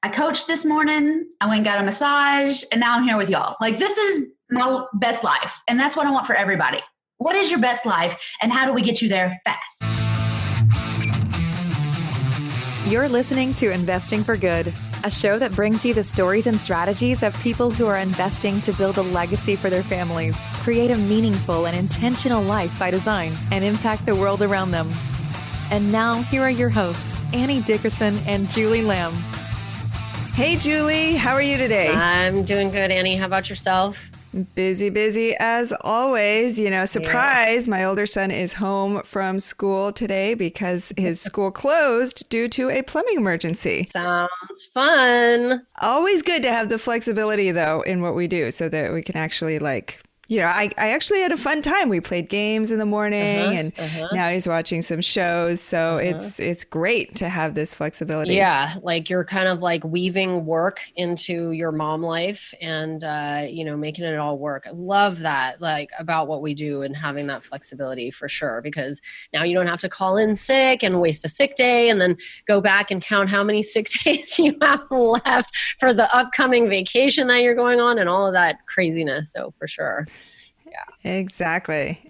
I coached this morning. I went and got a massage, and now I'm here with y'all. Like, this is my best life. And that's what I want for everybody. What is your best life, and how do we get you there fast? You're listening to Investing for Good, a show that brings you the stories and strategies of people who are investing to build a legacy for their families, create a meaningful and intentional life by design, and impact the world around them. And now, here are your hosts, Annie Dickerson and Julie Lamb. Hey, Julie. How are you today? I'm doing good, Annie. How about yourself? Busy as always. Surprise, my older son is home from school today because his school closed due to a plumbing emergency. Sounds fun. Always good to have the flexibility, though, in what we do so that we can actually I actually had a fun time. We played games in the morning and now he's watching some shows. So it's great to have this flexibility. Yeah. Like you're kind of like weaving work into your mom life and, making it all work. I love that, like about what we do and having that flexibility for sure, because now you don't have to call in sick and waste a sick day and then go back and count how many sick days you have left for the upcoming vacation that you're going on and all of that craziness. So for sure. Yeah. Exactly.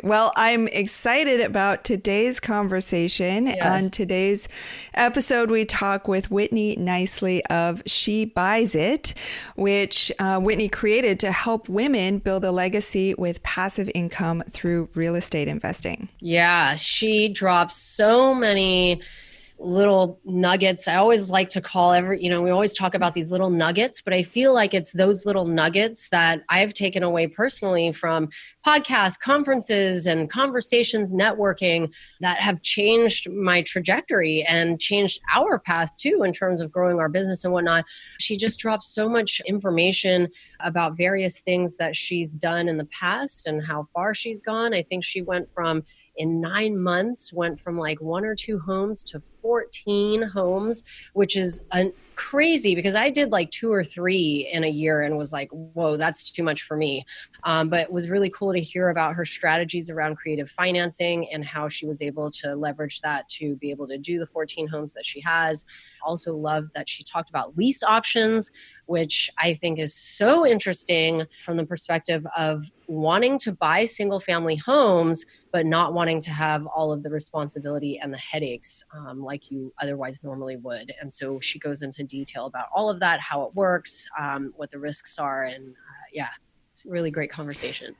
Well, I'm excited about today's conversation. Yes. On today's episode, we talk with Whitney Nicely of She Buys It, which Whitney created to help women build a legacy with passive income through real estate investing. Yeah, she drops so many little nuggets. I always like to call we always talk about these little nuggets, but I feel like it's those little nuggets that I've taken away personally from podcasts, conferences, and conversations, networking that have changed my trajectory and changed our path too in terms of growing our business and whatnot. She just drops so much information about various things that she's done in the past and how far she's gone. I think she in 9 months, went from like 1 or 2 homes to 14 homes, which is crazy because I did like 2 or 3 in a year and was like, whoa, that's too much for me. But it was really cool to hear about her strategies around creative financing and how she was able to leverage that to be able to do the 14 homes that she has. Also loved that she talked about lease options, which I think is so interesting from the perspective of wanting to buy single family homes, but not wanting to have all of the responsibility and the headaches like you otherwise normally would. And so she goes into detail about all of that, how it works, what the risks are. And it's a really great conversation.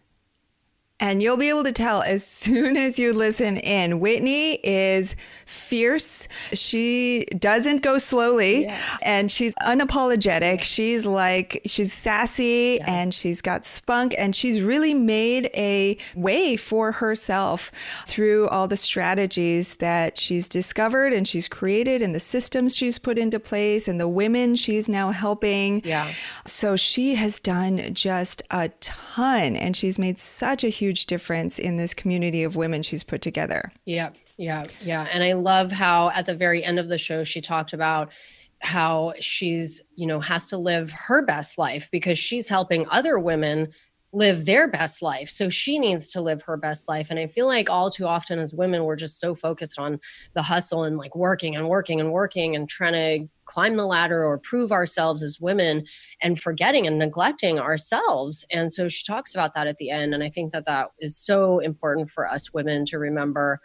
And you'll be able to tell as soon as you listen in. Whitney is fierce. She doesn't go slowly and she's unapologetic. She's sassy and she's got spunk and she's really made a way for herself through all the strategies that she's discovered and she's created and the systems she's put into place and the women she's now helping. Yeah. So she has done just a ton and she's made such a huge difference in this community of women she's put together. Yeah. And I love how at the very end of the show, she talked about how she's, has to live her best life because she's helping other women live their best life. So she needs to live her best life. And I feel like all too often as women, we're just so focused on the hustle and like working and trying to climb the ladder or prove ourselves as women and forgetting and neglecting ourselves. And so she talks about that at the end. And I think that is so important for us women to remember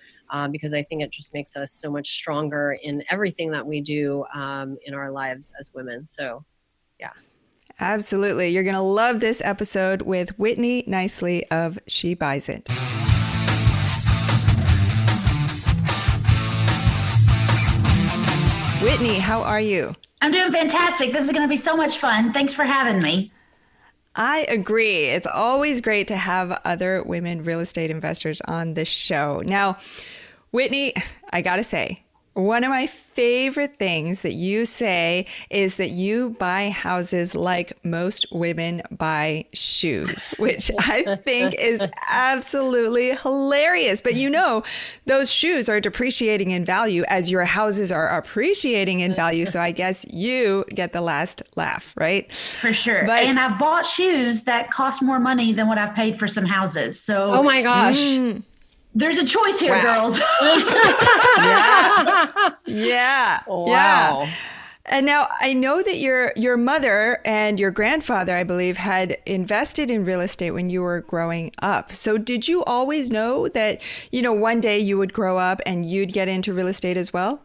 because I think it just makes us so much stronger in everything that we do in our lives as women. So, yeah. Absolutely. You're going to love this episode with Whitney Nicely of She Buys It. Whitney, how are you? I'm doing fantastic. This is going to be so much fun. Thanks for having me. I agree. It's always great to have other women real estate investors on the show. Now, Whitney, I got to say, one of my favorite things that you say is that you buy houses like most women buy shoes, which I think is absolutely hilarious. But those shoes are depreciating in value as your houses are appreciating in value. So I guess you get the last laugh, right? For sure. And I've bought shoes that cost more money than what I've paid for some houses. So, oh my gosh. There's a choice here, girls. Yeah. Wow. Yeah. And now I know that your mother and your grandfather, I believe, had invested in real estate when you were growing up. So did you always know that, one day you would grow up and you'd get into real estate as well?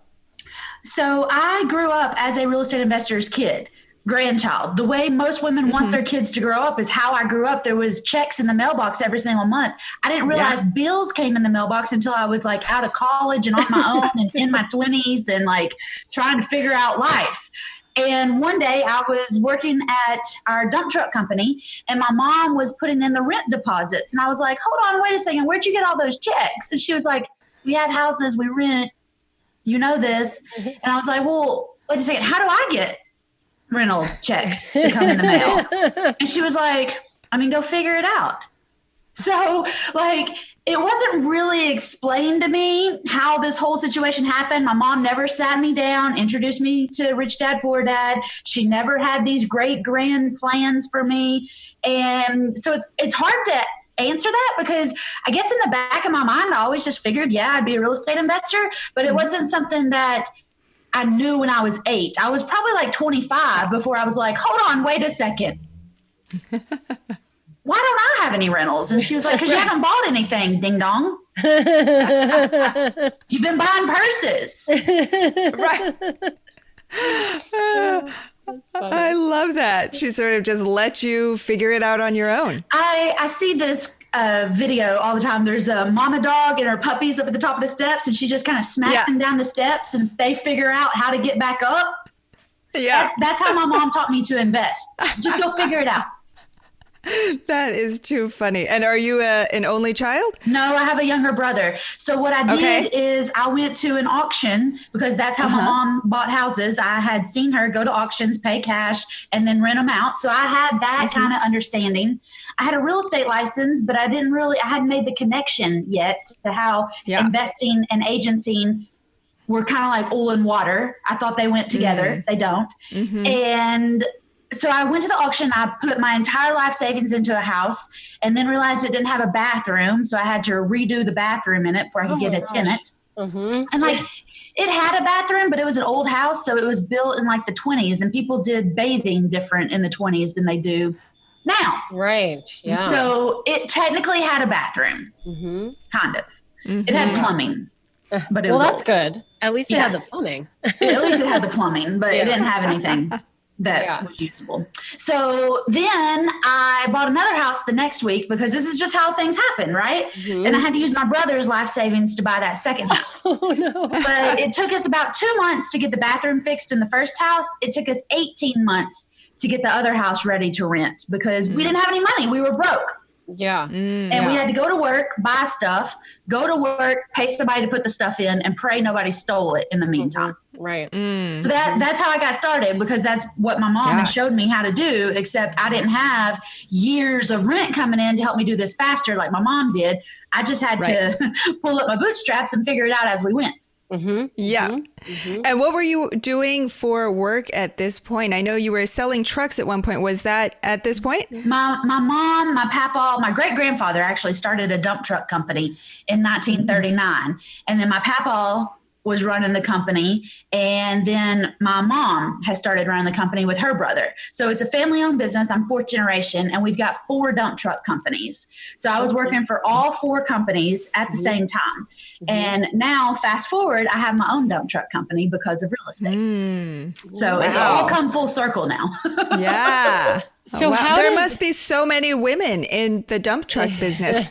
So I grew up as a real estate investor's kid, grandchild. The way most women want their kids to grow up is how I grew up. There was checks in the mailbox every single month. I didn't realize bills came in the mailbox until I was like out of college and on my own and in my 20s and like trying to figure out life. And one day I was working at our dump truck company and my mom was putting in the rent deposits. And I was like, hold on, wait a second. Where'd you get all those checks? And she was like, we have houses, we rent, you know this. And I was like, well, wait a second. How do I get rental checks to come in the mail? And she was like, go figure it out. So like, it wasn't really explained to me how this whole situation happened. My mom never sat me down, introduced me to Rich Dad, Poor Dad. She never had these great grand plans for me. And so it's hard to answer that because I guess in the back of my mind, I always just figured, I'd be a real estate investor, but it wasn't something that I knew when I was 8. I was probably like 25 before I was like, hold on, wait a second. Why don't I have any rentals? And she was like, because you haven't bought anything, ding dong. You've been buying purses. Right. I love that. She sort of just let you figure it out on your own. I see this video all the time. There's a mama dog and her puppies up at the top of the steps, and she just kind of smacks them down the steps, and they figure out how to get back up. Yeah. That's how my mom taught me to invest. Just go figure it out. That is too funny. And are you an only child? No, I have a younger brother. So what I did is I went to an auction because that's how my mom bought houses. I had seen her go to auctions, pay cash, and then rent them out. So I had that kind of understanding. I had a real estate license, but I hadn't made the connection yet to how investing and agenting were kind of like oil and water. I thought they went together. They don't. And so I went to the auction. I put my entire life savings into a house and then realized it didn't have a bathroom. So I had to redo the bathroom in it before I could get a tenant. And like it had a bathroom, but it was an old house. So it was built in like the 20s and people did bathing different in the 20s than they do now. Right. Yeah. So it technically had a bathroom, kind of. It had plumbing, but it was that's old. good. At least it had the plumbing. At least it had the plumbing, but it didn't have anything that was usable. So then I bought another house the next week because this is just how things happen, right? And I had to use my brother's life savings to buy that second house. Oh no. But it took us about 2 months to get the bathroom fixed in the first house. It took us 18 months to get the other house ready to rent because we didn't have any money. We were broke. Yeah. And we had to go to work, buy stuff, go to work, pay somebody to put the stuff in and pray nobody stole it in the meantime. Right. So that's how I got started because that's what my mom had showed me how to do, except I didn't have years of rent coming in to help me do this faster like my mom did. I just had to pull up my bootstraps and figure it out as we went. And what were you doing for work at this point? I know you were selling trucks at one point. Was that at this point? My mom, my papa, my great grandfather actually started a dump truck company in 1939. And then my papa was running the company. And then my mom has started running the company with her brother. So it's a family owned business. I'm fourth generation and we've got 4 dump truck companies. So I was working for all 4 companies at the same time. And now fast forward, I have my own dump truck company because of real estate. So it's all come full circle now. So there must be so many women in the dump truck business.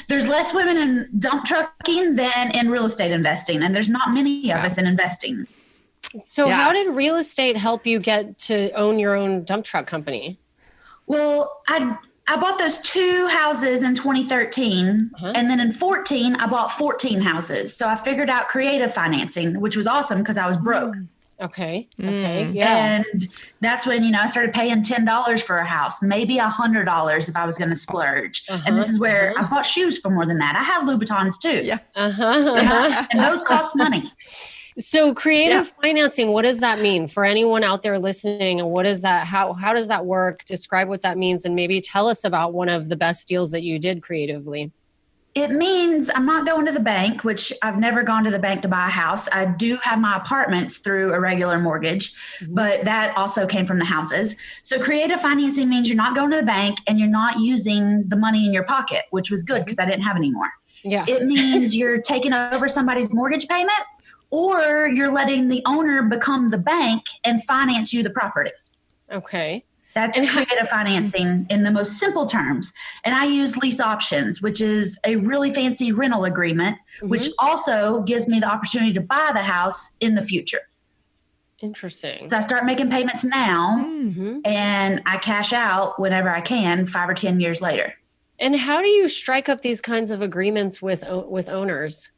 There's less women in dump trucking than in real estate investing. And there's not many of us in investing. So how did real estate help you get to own your own dump truck company? Well, I bought those 2 houses in 2013. And then in 14, I bought 14 houses. So I figured out creative financing, which was awesome because I was broke. Okay. And that's when, I started paying $10 for a house, maybe $100 if I was going to splurge. And this is where I bought shoes for more than that. I have Louboutins too. And those cost money. So creative financing, what does that mean for anyone out there listening? And what is that? How does that work? Describe what that means and maybe tell us about one of the best deals that you did creatively. It means I'm not going to the bank, which I've never gone to the bank to buy a house. I do have my apartments through a regular mortgage, but that also came from the houses. So creative financing means you're not going to the bank and you're not using the money in your pocket, which was good because I didn't have any more. Yeah. It means you're taking over somebody's mortgage payment, or you're letting the owner become the bank and finance you the property. Okay. That's creative financing in the most simple terms. And I use lease options, which is a really fancy rental agreement, which also gives me the opportunity to buy the house in the future. Interesting. So I start making payments now and I cash out whenever I can, 5 or 10 years later. And how do you strike up these kinds of agreements with owners?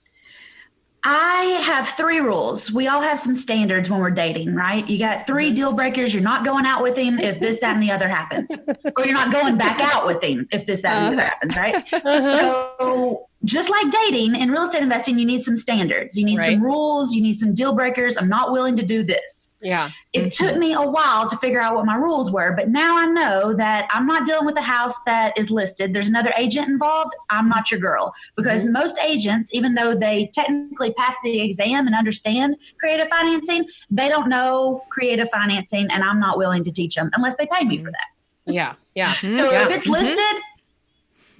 I have 3 rules. We all have some standards when we're dating, right? You got 3 deal breakers. You're not going out with him if this, that, and the other happens. Or you're not going back out with him if this, that, and the other happens, right? So just like dating, in real estate investing, you need some standards. You need some rules. You need some deal breakers. I'm not willing to do this. Yeah. It took me a while to figure out what my rules were, but now I know that I'm not dealing with a house that is listed. There's another agent involved. I'm not your girl, because most agents, even though they technically pass the exam and understand creative financing, they don't know creative financing, and I'm not willing to teach them unless they pay me for that. Yeah. Yeah. So if it's listed,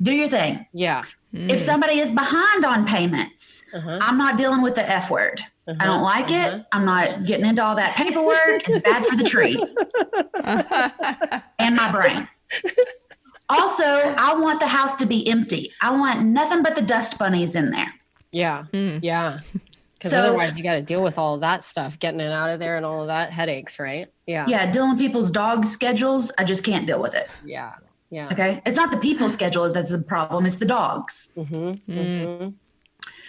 do your thing. Yeah. If somebody is behind on payments, I'm not dealing with the F word. I don't like it. I'm not getting into all that paperwork. It's bad for the trees and my brain. Also, I want the house to be empty. I want nothing but the dust bunnies in there. Yeah. Yeah. Because otherwise you got to deal with all of that stuff, getting it out of there and all of that headaches, right? Yeah. Yeah. Dealing with people's dog schedules. I just can't deal with it. Yeah. Yeah. Okay. It's not the people's schedule that's the problem. It's the dogs.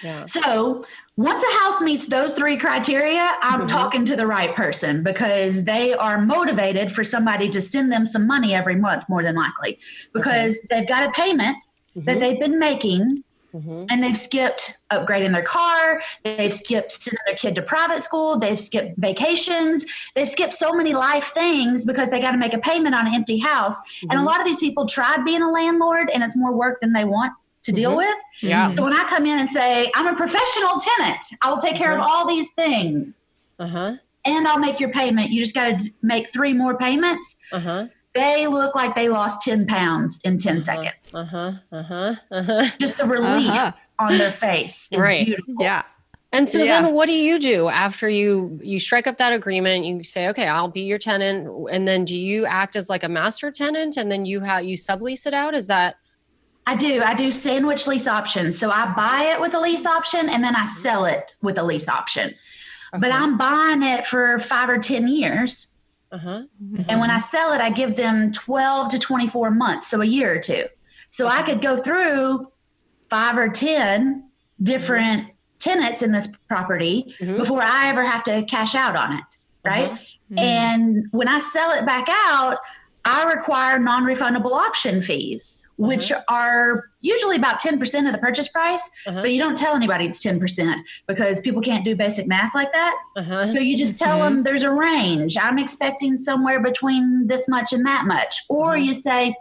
Yeah. So once a house meets those 3 criteria, I'm talking to the right person, because they are motivated for somebody to send them some money every month, more than likely, because they've got a payment that they've been making, and they've skipped upgrading their car. They've skipped sending their kid to private school. They've skipped vacations. They've skipped so many life things because they got to make a payment on an empty house. And a lot of these people tried being a landlord, and it's more work than they want to deal with. Yeah. So when I come in and say, I'm a professional tenant, I will take care of all these things, and I'll make your payment. You just got to make 3 more payments. They look like they lost 10 pounds in 10 seconds. Just the relief on their face is beautiful. Yeah. And so then what do you do after you strike up that agreement? You say, okay, I'll be your tenant. And then do you act as like a master tenant, and then you sublease it out? Is that? I do sandwich lease options. So I buy it with a lease option, and then I sell it with a lease option. But I'm buying it for 5 or 10 years. And when I sell it, I give them 12 to 24 months, so a year or 2. So I could go through 5 or 10 different tenants in this property before I ever have to cash out on it, right? And when I sell it back out, I require non-refundable option fees, which are usually about 10% of the purchase price, but you don't tell anybody it's 10% because people can't do basic math like that. So you just tell them there's a range. I'm expecting somewhere between this much and that much. Or you say,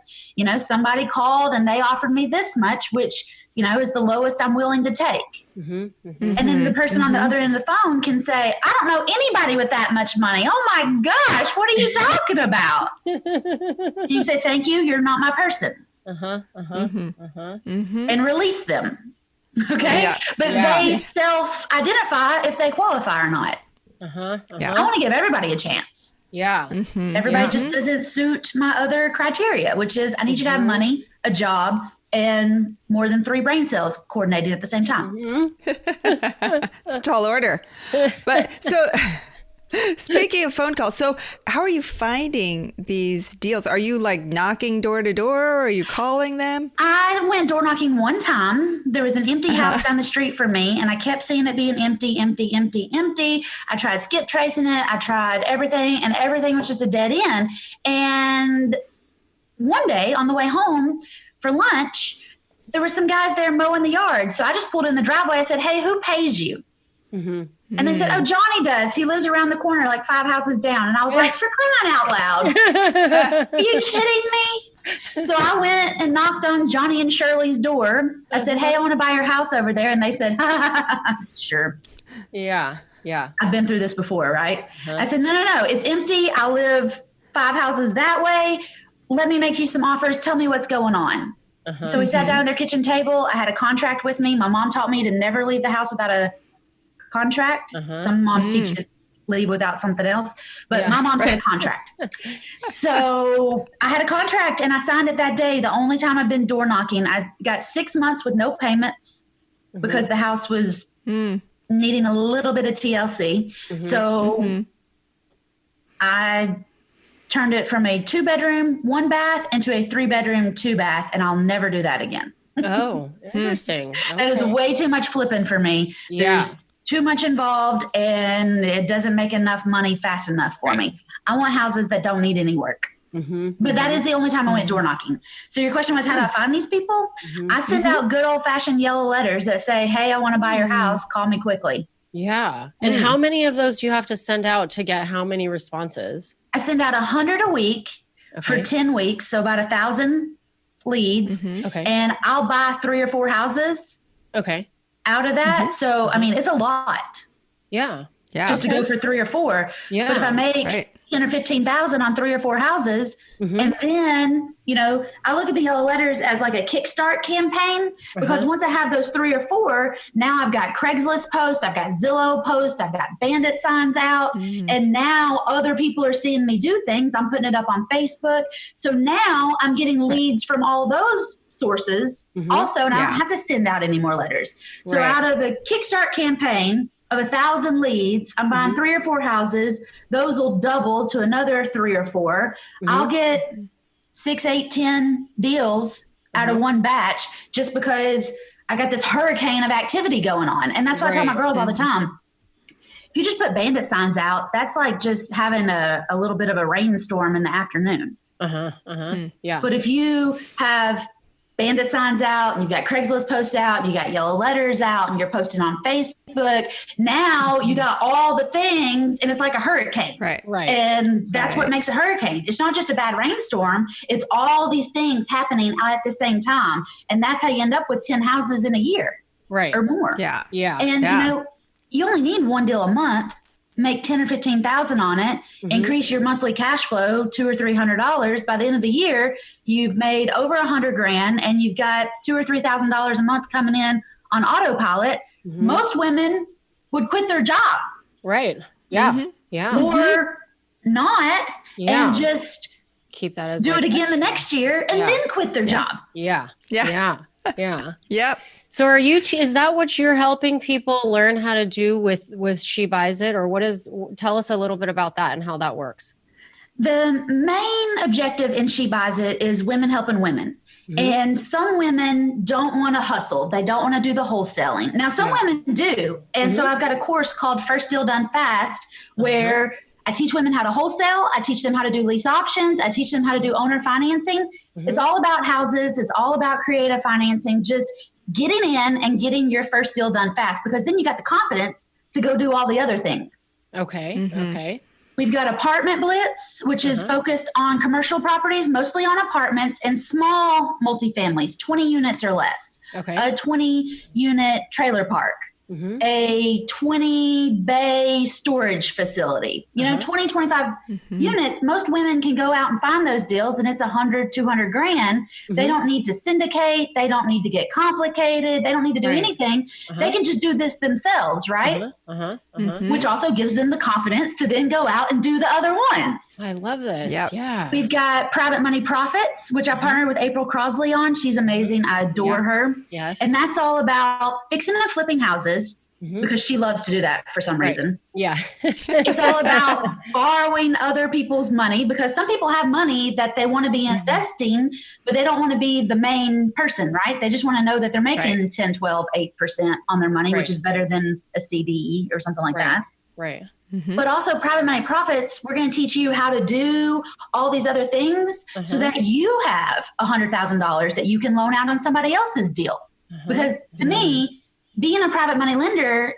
somebody called and they offered me this much, which, is the lowest I'm willing to take. And then the person on the other end of the phone can say, I don't know anybody with that much money. Oh my gosh, what are you talking about? You say, thank you. You're not my person. And release them. Okay. Yeah. But they self-identify if they qualify or not. I want to give everybody a chance. Yeah. Everybody just doesn't suit my other criteria, which is I need you to have money, a job, and more than 3 brain cells coordinated at the same time. It's a tall order. But so speaking of phone calls, so how are you finding these deals? Are you like knocking door to door, or are you calling them? I went door knocking one time. There was an empty house down the street from me, and I kept seeing it being empty. I tried skip tracing it. I tried everything, and everything was just a dead end. And one day on the way home for lunch, there were some guys there mowing the yard. So I just pulled in the driveway. I said, hey, who pays you? And they said, oh, Johnny does. He lives around the corner, like 5 houses down. And I was like, for crying out loud. Are you kidding me? So I went and knocked on Johnny and Shirley's door. I said, hey, I want to buy your house over there. And they said, sure. Yeah. I've been through this before, right? I said, no, it's empty. I live 5 houses that way. Let me make you some offers. Tell me what's going on. So we sat down at their kitchen table. I had a contract with me. My mom taught me to never leave the house without a contract. Some moms teach you to leave without something else, but my mom said a contract. So I had a contract and I signed it that day. The only time I've been door knocking. I got 6 months with no payments because the house was needing a little bit of TLC. So I turned it from a 2-bedroom, 1-bath into a 3-bedroom, 2-bath, and I'll never do that again. Oh, interesting. Okay. That is way too much flipping for me. There's too much involved and it doesn't make enough money fast enough for me. I want houses that don't need any work. But that is the only time I went door knocking. So your question was, how do I find these people? I send out good old fashioned yellow letters that say, hey, I want to buy your house. Call me quickly. Yeah. And how many of those do you have to send out to get how many responses? I send out 100 a week for 10 weeks. So about 1,000 leads. And I'll buy 3 or 4 houses out of that. So, I mean, it's a lot. Yeah. Just to go for 3 or 4. Yeah. But if I make 10 or 15,000 on 3 or 4 houses, and then, I look at the yellow letters as like a kickstart campaign, because once I have those 3 or 4, now I've got Craigslist posts, I've got Zillow posts, I've got bandit signs out, and now other people are seeing me do things. I'm putting it up on Facebook. So now I'm getting leads from all those sources also, and I don't have to send out any more letters. So out of a kickstart campaign of 1,000 leads, I'm buying 3 or 4 houses. Those will double to another 3 or 4. I'll get 6, 8, 10 deals out of one batch just because I got this hurricane of activity going on. And that's why I tell my girls all the time, if you just put bandit signs out, that's like just having a little bit of a rainstorm in the afternoon. Yeah. But if you have bandit signs out and you've got Craigslist posts out and you got yellow letters out and you're posting on Facebook, now you got all the things and it's like a hurricane. Right. And that's what makes a hurricane. It's not just a bad rainstorm. It's all these things happening at the same time. And that's how you end up with 10 houses in a year. Or more. Yeah. And you only need 1 deal a month. Make 10 or 15,000 on it, increase your monthly cash flow $200 or $300. By the end of the year, you've made over $100,000 and you've got $2,000 or $3,000 a month coming in on autopilot. Most women would quit their job. Yeah. Or not and just keep that as do it again the next year and then quit their job. Yeah. Yep. So are you, is that what you're helping people learn how to do with She Buys It, or tell us a little bit about that and how that works. The main objective in She Buys It is women helping women. And some women don't want to hustle. They don't want to do the wholesaling. Now, some women do. And so I've got a course called First Deal Done Fast, where I teach women how to wholesale. I teach them how to do lease options. I teach them how to do owner financing. It's all about houses. It's all about creative financing, just getting in and getting your first deal done fast, because then you got the confidence to go do all the other things. Okay. We've got Apartment Blitz, which is focused on commercial properties, mostly on apartments and small multifamilies, 20 units or less. A 20-unit trailer park. A 20-bay storage facility, 20, 25 units. Most women can go out and find those deals, and it's $100, $200,000. They don't need to syndicate. They don't need to get complicated. They don't need to do anything. They can just do this themselves, right? Which also gives them the confidence to then go out and do the other ones. I love this. Yeah. We've got Private Money Profits, which I partnered with April Crosley on. She's amazing. I adore her. Yes. And that's all about fixing and flipping houses. Because she loves to do that for some reason. Yeah. It's all about borrowing other people's money, because some people have money that they want to be investing, but they don't want to be the main person, right? They just want to know that they're making 10, 12, 8% on their money, which is better than a CD or something like that. But also Private Money Profits, we're going to teach you how to do all these other things so that you have $100,000 that you can loan out on somebody else's deal. Because to me, being a private money lender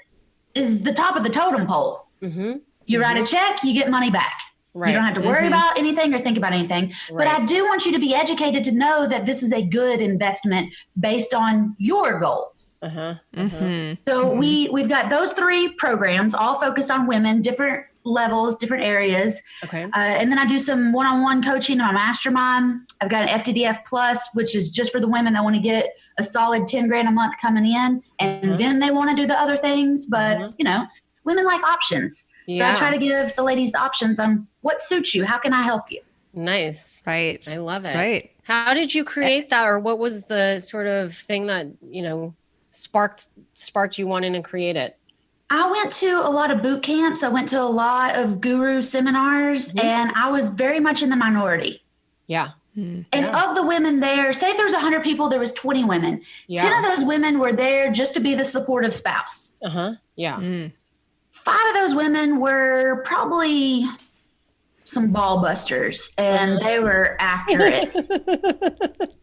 is the top of the totem pole. You write a check, you get money back. You don't have to worry about anything or think about anything. Right. But I do want you to be educated to know that this is a good investment based on your goals. So we've got those 3 programs all focused on women, different levels, different areas. Okay. And then I do some one-on-one coaching on my mastermind. I've got an FTDF Plus, which is just for the women that want to get a solid $10,000 a month coming in. And then they want to do the other things. But, you know, women like options. So I try to give the ladies the options on what suits you. How can I help you? Nice. Right. I love it. Right. How did you create that, or what was the sort of thing that, you know, sparked you wanting to create it? I went to a lot of boot camps. I went to a lot of guru seminars, and I was very much in the minority. Yeah. And of the women there, say if there was 100 people, there was 20 women. 10 of those women were there just to be the supportive spouse. Yeah. 5 of those women were probably some ball busters, and they were after it.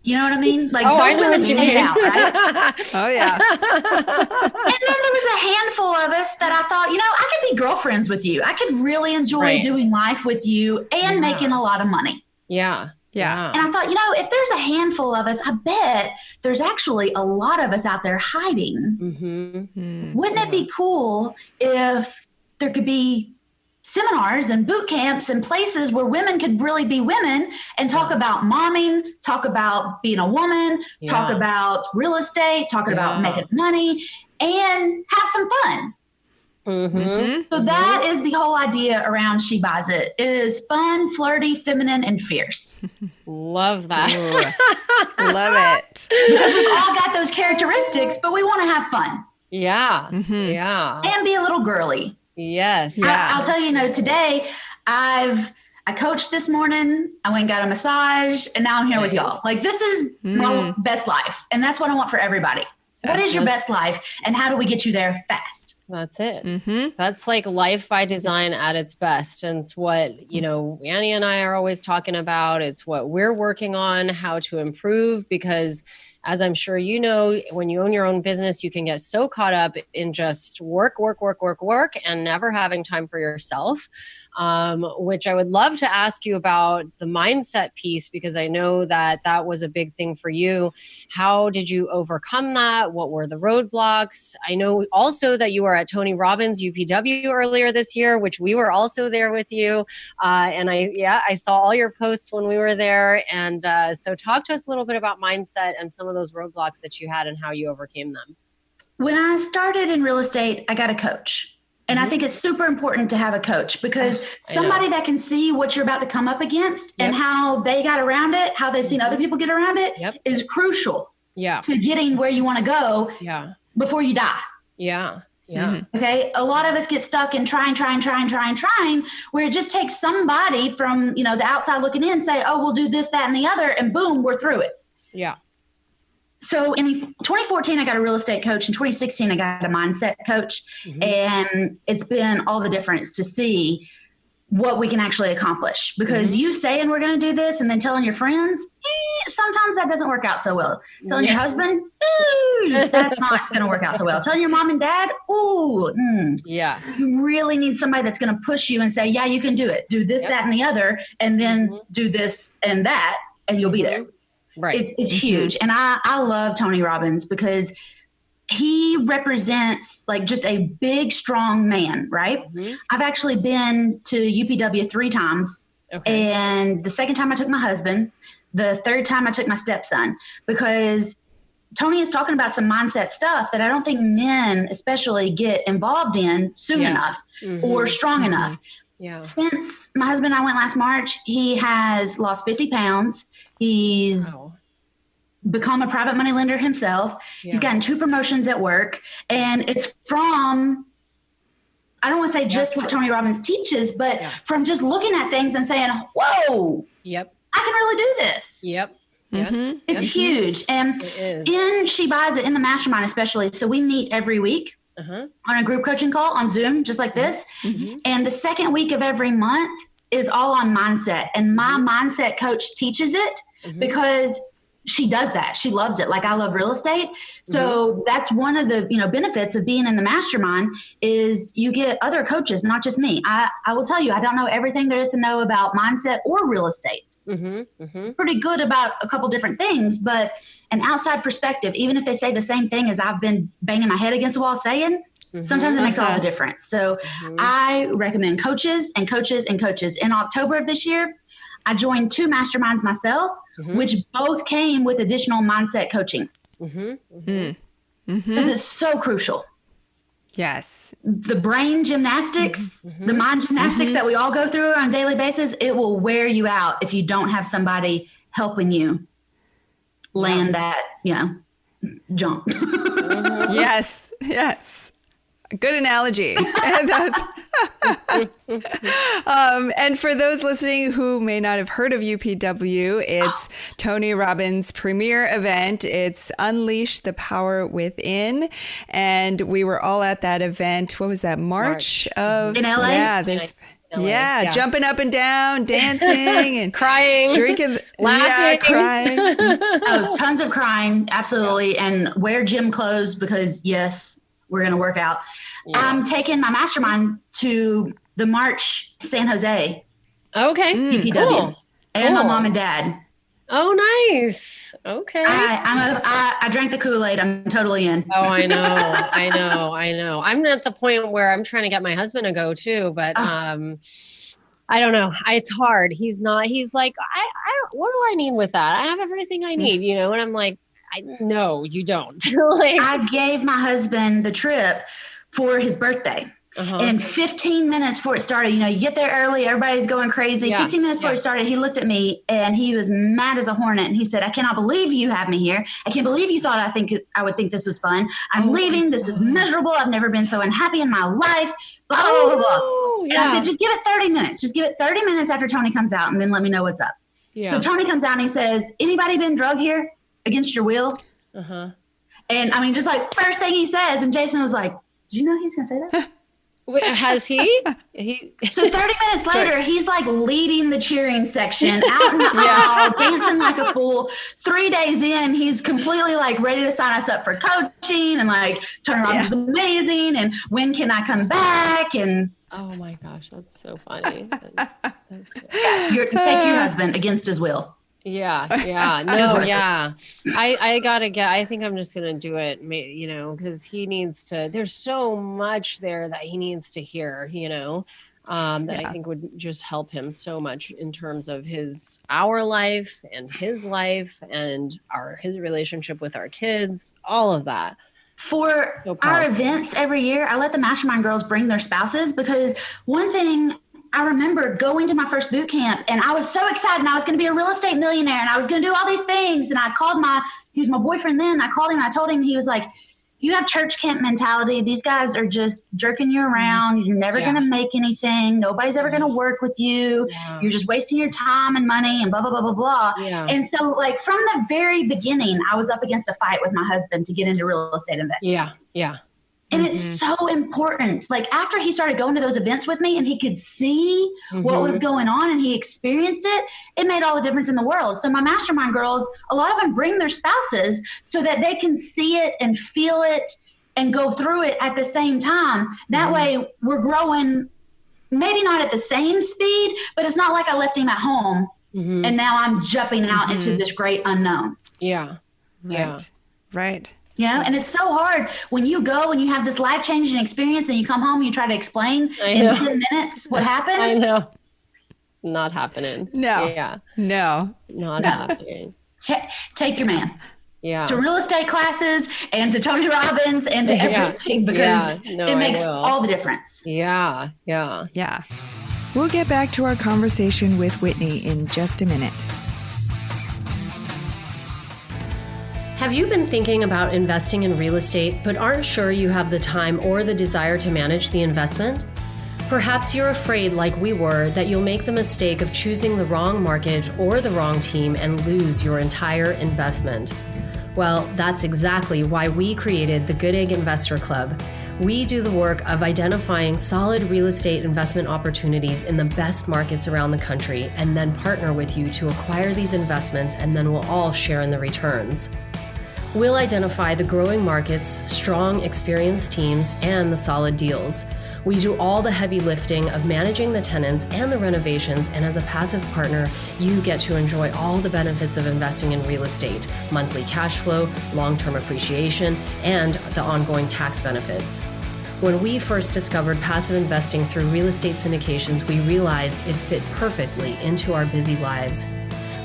You know what I mean? Like those women made out, right? Oh yeah. And then there was a handful of us that I thought, you know, I could be girlfriends with you. I could really enjoy doing life with you and making a lot of money. Yeah. Yeah. And I thought, you know, if there's a handful of us, I bet there's actually a lot of us out there hiding. Wouldn't it be cool if there could be seminars and boot camps and places where women could really be women and talk about momming, talk about being a woman, talk about real estate, talking about making money, and have some fun. So that is the whole idea around She Buys It. It is fun, flirty, feminine, and fierce. Love that. Love it. Because we've all got those characteristics, but we want to have fun. Yeah. Yeah. And be a little girly. Yes. I'll tell you, today I coached this morning. I went and got a massage, and now I'm here with y'all. Like, this is my best life. And that's what I want for everybody. What is your best life, and how do we get you there fast? That's it. That's like life by design at its best. And it's what, you know, Annie and I are always talking about. It's what we're working on, how to improve, because as I'm sure you know, when you own your own business, you can get so caught up in just work, and never having time for yourself. Which I would love to ask you about the mindset piece, because I know that was a big thing for you. How did you overcome that? What were the roadblocks? I know also that you were at Tony Robbins UPW earlier this year, which we were also there with you. And I saw all your posts when we were there. And so talk to us a little bit about mindset and some of those roadblocks that you had and how you overcame them. When I started in real estate, I got a coach. And I think it's super important to have a coach, because somebody that can see what you're about to come up against and how they got around it, how they've seen other people get around it is crucial to getting where you want to go before you die. Okay. A lot of us get stuck in trying, where it just takes somebody from, you know, the outside looking in, say, oh, we'll do this, that, and the other, and boom, we're through it. Yeah. So in 2014, I got a real estate coach. In 2016, I got a mindset coach. And it's been all the difference to see what we can actually accomplish. Because you saying we're going to do this and then telling your friends, sometimes that doesn't work out so well. Telling your husband, that's not going to work out so well. Telling your mom and dad, you really need somebody that's going to push you and say, yeah, you can do it. Do this, that, and the other, and then do this and that, and you'll be there. Right. It's huge. And I love Tony Robbins because he represents like just a big, strong man, right? I've actually been to UPW 3 times. And the second time I took my husband, the third time I took my stepson, because Tony is talking about some mindset stuff that I don't think men especially get involved in soon enough or strong enough. Since my husband and I went last March, he has lost 50 pounds. He's become a private money lender himself. He's gotten 2 promotions at work. And it's from, I don't want to say just what Tony Robbins teaches, but from just looking at things and saying, whoa, I can really do this. It's huge. And in She Buys It, in the mastermind especially, so we meet every week. On a group coaching call on Zoom, just like this. And the second week of every month is all on mindset. And my mindset coach teaches it because she does that. She loves it. Like I love real estate. So that's one of the, benefits of being in the mastermind is you get other coaches, not just me. I will tell you, I don't know everything there is to know about mindset or real estate. Pretty good about a couple different things, but an outside perspective, even if they say the same thing as I've been banging my head against the wall saying, sometimes it makes all the difference. So I recommend coaches and coaches and coaches. In October of this year, I joined 2 masterminds myself, which both came with additional mindset coaching. Because it's so crucial. Yes. The brain gymnastics, the mind gymnastics that we all go through on a daily basis, it will wear you out if you don't have somebody helping you land that, jump. Yes. Good analogy. And for those listening who may not have heard of UPW, it's Tony Robbins' premier event. It's Unleash the Power Within. And we were all at that event. What was that? March of... In LA? Yeah, jumping up and down, dancing and crying, drinking, laughing, crying. Tons of crying. Absolutely. And wear gym clothes because yes, we're going to work out. I'm taking my mastermind to the March San Jose. Okay. UPW. Cool. And my mom and dad. Oh, nice. Okay. I drank the Kool-Aid. I'm totally in. Oh, I know. I'm at the point where I'm trying to get my husband to go too, but I don't know. It's hard. He's like, I don't, what do I need with that? I have everything I need, and I'm like, no, you don't. Like, I gave my husband the trip for his birthday. And 15 minutes before it started, you get there early, everybody's going crazy. 15 minutes before it started, he looked at me and he was mad as a hornet. And he said, I cannot believe you have me here. I can't believe you thought I would think this was fun. I'm leaving. This is miserable. I've never been so unhappy in my life. Blah, blah, blah, blah. And I said, just give it 30 minutes. Just give it 30 minutes after Tony comes out and then let me know what's up. So Tony comes out and he says, anybody been drug here against your will? And I mean, just like first thing he says, and Jason was like, did you know he was going to say that? Has he? So 30 minutes later, he's like leading the cheering section out in the aisle, dancing like a fool. 3 days in, he's completely like ready to sign us up for coaching and like turn around is amazing. And when can I come back? And oh my gosh, that's so funny. That's take your husband against his will. I think I'm just going to do it, because he needs to, there's so much there that he needs to hear, that I think would just help him so much in terms of our life and his life and his relationship with our kids, all of that. For our events every year, I let the mastermind girls bring their spouses because one thing I remember going to my first boot camp and I was so excited and I was going to be a real estate millionaire and I was going to do all these things. And I called he was my boyfriend then. I called him and I told him, he was like, you have church camp mentality. These guys are just jerking you around. You're never going to make anything. Nobody's ever going to work with you. You're just wasting your time and money and blah, blah, blah, blah, blah. And so like from the very beginning, I was up against a fight with my husband to get into real estate investing. And it's so important. Like after he started going to those events with me and he could see what was going on and he experienced it, it made all the difference in the world. So my mastermind girls, a lot of them bring their spouses so that they can see it and feel it and go through it at the same time. That way we're growing, maybe not at the same speed, but it's not like I left him at home and now I'm jumping out into this great unknown. Right. And it's so hard when you go and you have this life-changing experience and you come home and you try to explain in 10 minutes what happened. I know. Not happening. No. Not happening. Take your man. To real estate classes and to Tony Robbins and to everything because it makes all the difference. Yeah. We'll get back to our conversation with Whitney in just a minute. Have you been thinking about investing in real estate but aren't sure you have the time or the desire to manage the investment? Perhaps you're afraid, like we were, that you'll make the mistake of choosing the wrong market or the wrong team and lose your entire investment. Well, that's exactly why we created the Goodegg Investor Club. We do the work of identifying solid real estate investment opportunities in the best markets around the country and then partner with you to acquire these investments, and then we'll all share in the returns. We'll identify the growing markets, strong, experienced teams, and the solid deals. We do all the heavy lifting of managing the tenants and the renovations, and as a passive partner, you get to enjoy all the benefits of investing in real estate, monthly cash flow, long-term appreciation, and the ongoing tax benefits. When we first discovered passive investing through real estate syndications, we realized it fit perfectly into our busy lives.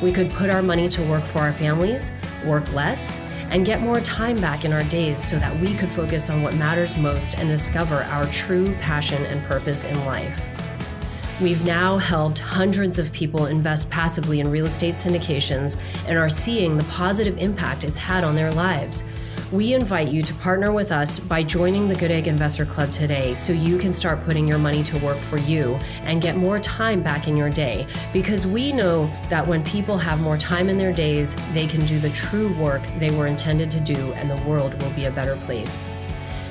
We could put our money to work for our families, work less, and get more time back in our days so that we could focus on what matters most and discover our true passion and purpose in life. We've now helped hundreds of people invest passively in real estate syndications and are seeing the positive impact it's had on their lives. We invite you to partner with us by joining the Goodegg Investor Club today so you can start putting your money to work for you and get more time back in your day, because we know that when people have more time in their days, they can do the true work they were intended to do, and the world will be a better place.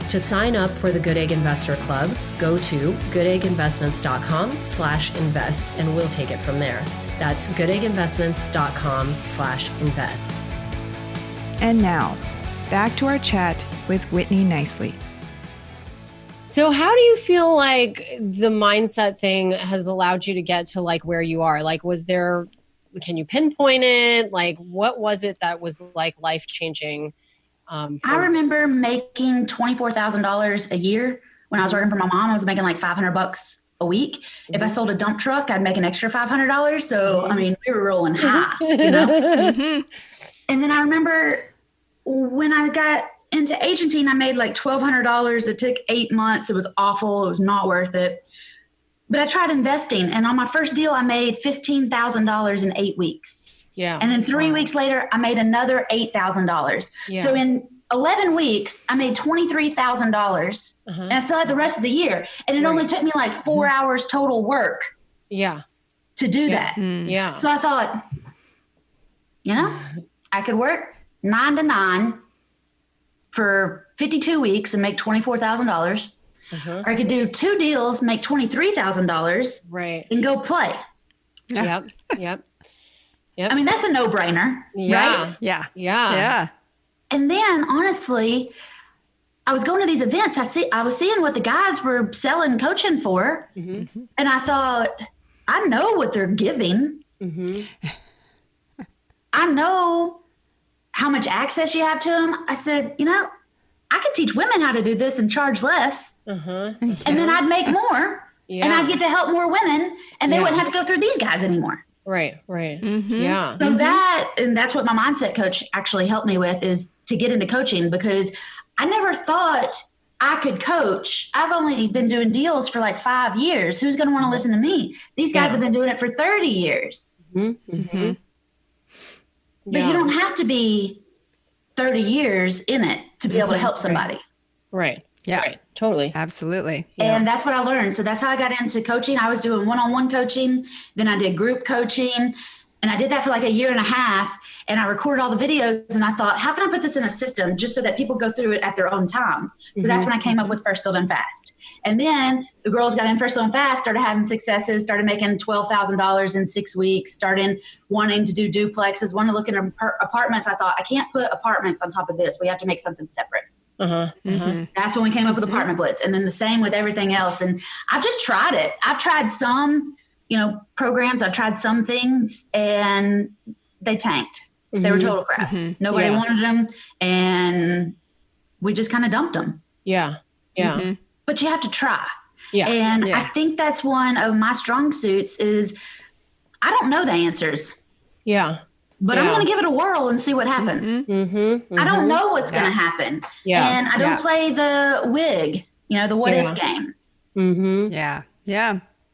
To sign up for the Goodegg Investor Club, go to goodegginvestments.com/invest and we'll take it from there. That's goodegginvestments.com/invest. And now, back to our chat with Whitney Nicely. So how do you feel like the mindset thing has allowed you to get to like where you are? Like, can you pinpoint it? Like, what was it that was like life-changing? I remember making $24,000 a year when I was working for my mom. I was making like $500 a week. Mm-hmm. If I sold a dump truck, I'd make an extra $500. So, I mean, we were rolling high, you know? Mm-hmm. And then I remember when I got into agenting, I made like $1,200. It took 8 months. It was awful. It was not worth it. But I tried investing. And on my first deal, I made $15,000 in 8 weeks. Yeah. And then 3 weeks later, I made another $8,000. Yeah. So in 11 weeks, I made $23,000. And I still had the rest of the year. And it only took me like 4 hours total work. Yeah. To do that. Yeah. So I thought, you know, I could work 9 to 9 for 52 weeks and make $24,000. Or I could do 2 deals, make $23,000, right, and go play. Yep. I mean, that's a no-brainer, right? Yeah. And then, honestly, I was going to these events. I was seeing what the guys were selling coaching for, and I thought, I know what they're giving. I know how much access you have to them. I said, you know, I could teach women how to do this and charge less. And then I'd make more. And I'd get to help more women, and they wouldn't have to go through these guys anymore. Right. Yeah. So that's what my mindset coach actually helped me with, is to get into coaching, because I never thought I could coach. I've only been doing deals for like 5 years. Who's going to want to listen to me? These guys have been doing it for 30 years. But you don't have to be 30 years in it to be able to help somebody. Right. Yeah. Right. Totally. Absolutely. And that's what I learned. So that's how I got into coaching. I was doing one-on-one coaching. Then I did group coaching. And I did that for like a year and a half. And I recorded all the videos. And I thought, how can I put this in a system just so that people go through it at their own time? So that's when I came up with First Sold and Fast. And then the girls got in First Sold and Fast, started having successes, started making $12,000 in 6 weeks, started wanting to do duplexes, wanted to look at apartments. I thought, I can't put apartments on top of this. We have to make something separate. That's when we came up with Apartment Blitz. And then the same with everything else. And I've just tried it. I've tried some, programs. I've tried some things, and they tanked. They were total crap. Nobody wanted them, and we just kind of dumped them. Yeah. But you have to try. And I think that's one of my strong suits is I don't know the answers. But I'm going to give it a whirl and see what happens. I don't know what's going to happen. And I don't play the wig, the what if game.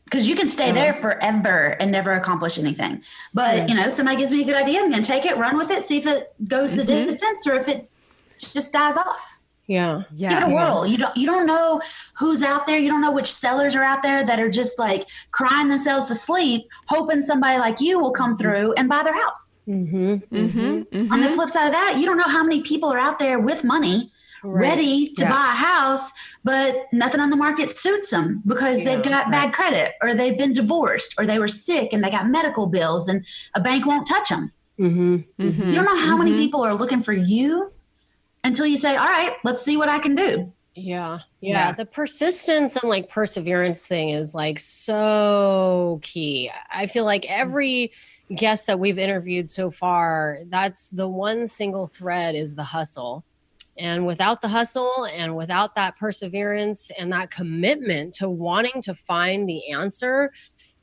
Because you can stay there forever and never accomplish anything. But, somebody gives me a good idea. I'm going to take it, run with it, see if it goes the distance or if it just dies off. Give it a whirl. You don't know who's out there. You don't know which sellers are out there that are just like crying themselves to sleep, hoping somebody like you will come through and buy their house. On the flip side of that, you don't know how many people are out there with money ready to buy a house, but nothing on the market suits them because they've got bad credit, or they've been divorced, or they were sick and they got medical bills and a bank won't touch them. You don't know how many people are looking for you until you say, all right, let's see what I can do. Yeah. The persistence and like perseverance thing is like so key. I feel like every guest that we've interviewed so far, that's the one single thread is the hustle. And without the hustle and without that perseverance and that commitment to wanting to find the answer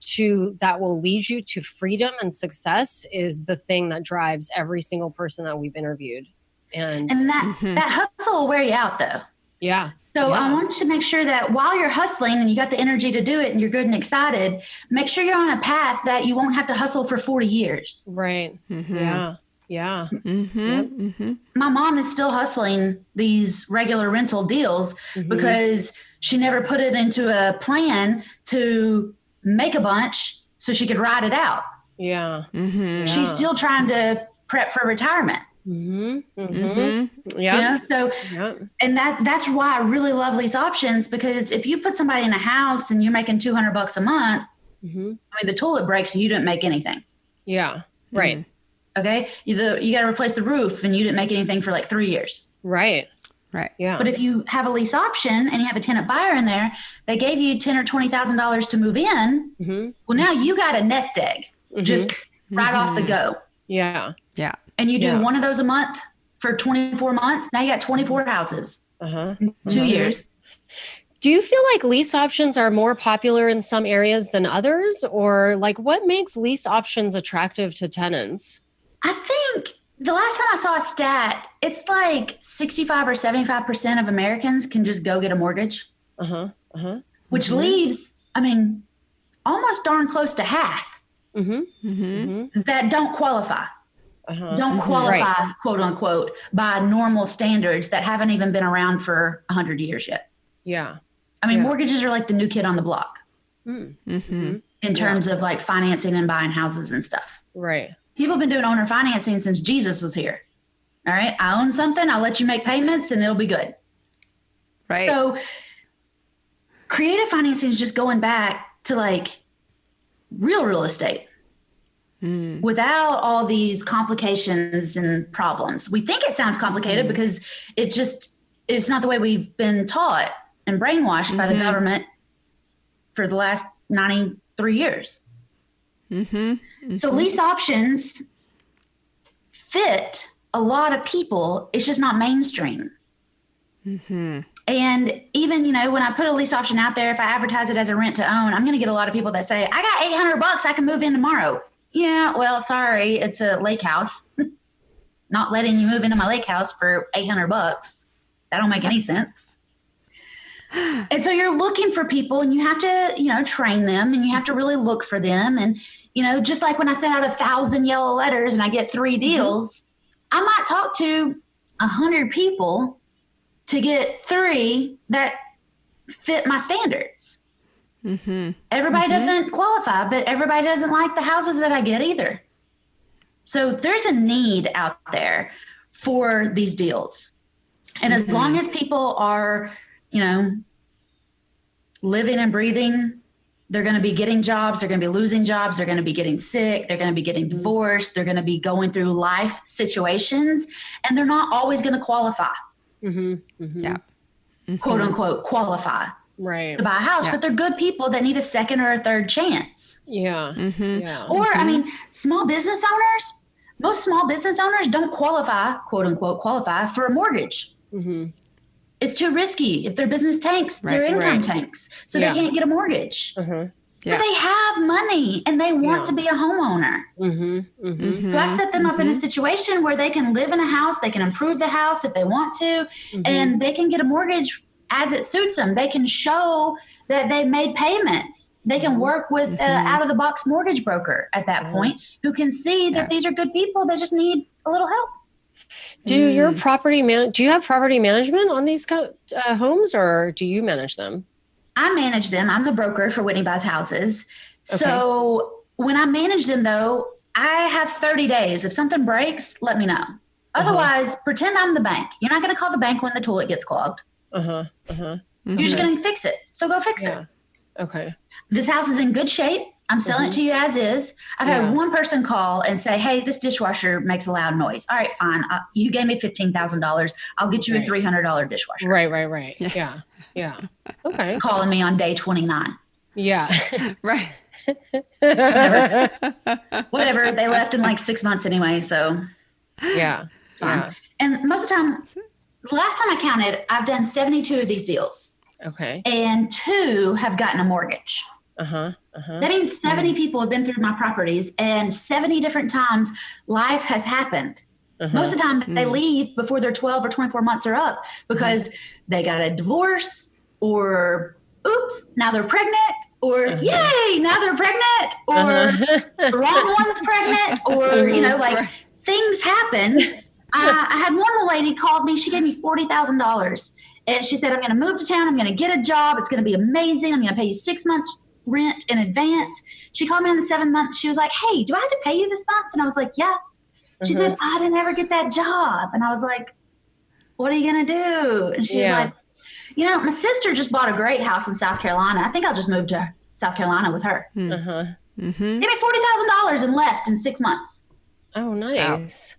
to that will lead you to freedom and success is the thing that drives every single person that we've interviewed. And that hustle will wear you out though. Yeah. So I want you to make sure that while you're hustling and you got the energy to do it and you're good and excited, make sure you're on a path that you won't have to hustle for 40 years. Right. Yeah. My mom is still hustling these regular rental deals because she never put it into a plan to make a bunch so she could ride it out. She's still trying to prep for retirement. You know, so and that's why I really love lease options, because if you put somebody in a house and you're making $200 a month, I mean, the toilet breaks and you didn't make anything. Right. Okay, you got to replace the roof and you didn't make anything for like 3 years. Right. Yeah. But if you have a lease option and you have a tenant buyer in there, they gave you $10,000 or $20,000 to move in. Well, now you got a nest egg just right off the go. Yeah. And you do one of those a month for 24 months. Now you got 24 houses in 2 years. Do you feel like lease options are more popular in some areas than others? Or like what makes lease options attractive to tenants? I think the last time I saw a stat, it's like 65 or 75% of Americans can just go get a mortgage, which leaves, I mean, almost darn close to half that don't qualify. Don't qualify, quote unquote, by normal standards that haven't even been around for 100 years yet. I mean, mortgages are like the new kid on the block in terms of like financing and buying houses and stuff. Right. People have been doing owner financing since Jesus was here. All right. I own something. I'll let you make payments and it'll be good. Right. So creative financing is just going back to like real estate. Without all these complications and problems. We think it sounds complicated because it's not the way we've been taught and brainwashed by the government for the last 93 years. So lease options fit a lot of people. It's just not mainstream. And even, you know, when I put a lease option out there, if I advertise it as a rent to own, I'm going to get a lot of people that say, I got $800, I can move in tomorrow. Yeah, well, sorry, it's a lake house. Not letting you move into my lake house for $800. That don't make any sense. And so you're looking for people and you have to, you know, train them and you have to really look for them. And, you know, just like when I send out 1,000 yellow letters and I get 3 deals, I might talk to 100 people to get 3 that fit my standards. Everybody doesn't qualify, but everybody doesn't like the houses that I get either. So there's a need out there for these deals. And as long as people are, you know, living and breathing, they're going to be getting jobs. They're going to be losing jobs. They're going to be getting sick. They're going to be getting divorced. They're going to be going through life situations, and they're not always going to qualify. Quote unquote, qualify. Right. To buy a house, but they're good people that need a second or a third chance. Or, I mean, small business owners, most small business owners don't qualify, quote unquote, qualify for a mortgage. It's too risky. If their business tanks, their income tanks. So they can't get a mortgage. But they have money and they want to be a homeowner. So I set them up in a situation where they can live in a house, they can improve the house if they want to, and they can get a mortgage as it suits them. They can show that they made payments. They can work with out-of-the-box mortgage broker at that point who can see that these are good people that just need a little help. Do you have property management on these homes, or do you manage them? I manage them. I'm the broker for Whitney Buys Houses. So when I manage them, though, I have 30 days. If something breaks, let me know. Otherwise, pretend I'm the bank. You're not going to call the bank when the toilet gets clogged. You're just going to fix it. So go fix it. Okay. This house is in good shape. I'm selling it to you as is. I've had one person call and say, hey, this dishwasher makes a loud noise. All right, fine. You gave me $15,000. I'll get you a $300 dishwasher. Right. Yeah. Okay. Calling me on day 29. Yeah. Right. Whatever. They left in like 6 months anyway. So yeah. It's fine. And most of the time, last time I counted, I've done 72 of these deals. Okay. And 2 have gotten a mortgage. That means 70 people have been through my properties, and 70 different times life has happened. Most of the time they leave before their 12 or 24 months are up because they got a divorce, or oops, now they're pregnant, or yay, now they're pregnant, or the wrong one's pregnant, or, things happen. I had one lady called me. She gave me $40,000. And she said, I'm going to move to town. I'm going to get a job. It's going to be amazing. I'm going to pay you 6 months rent in advance. She called me on the 7th month. She was like, hey, do I have to pay you this month? And I was like, yeah. She said, I didn't ever get that job. And I was like, what are you going to do? And she was like, my sister just bought a great house in South Carolina. I think I'll just move to South Carolina with her. Give me $40,000 and left in 6 months. Oh, nice.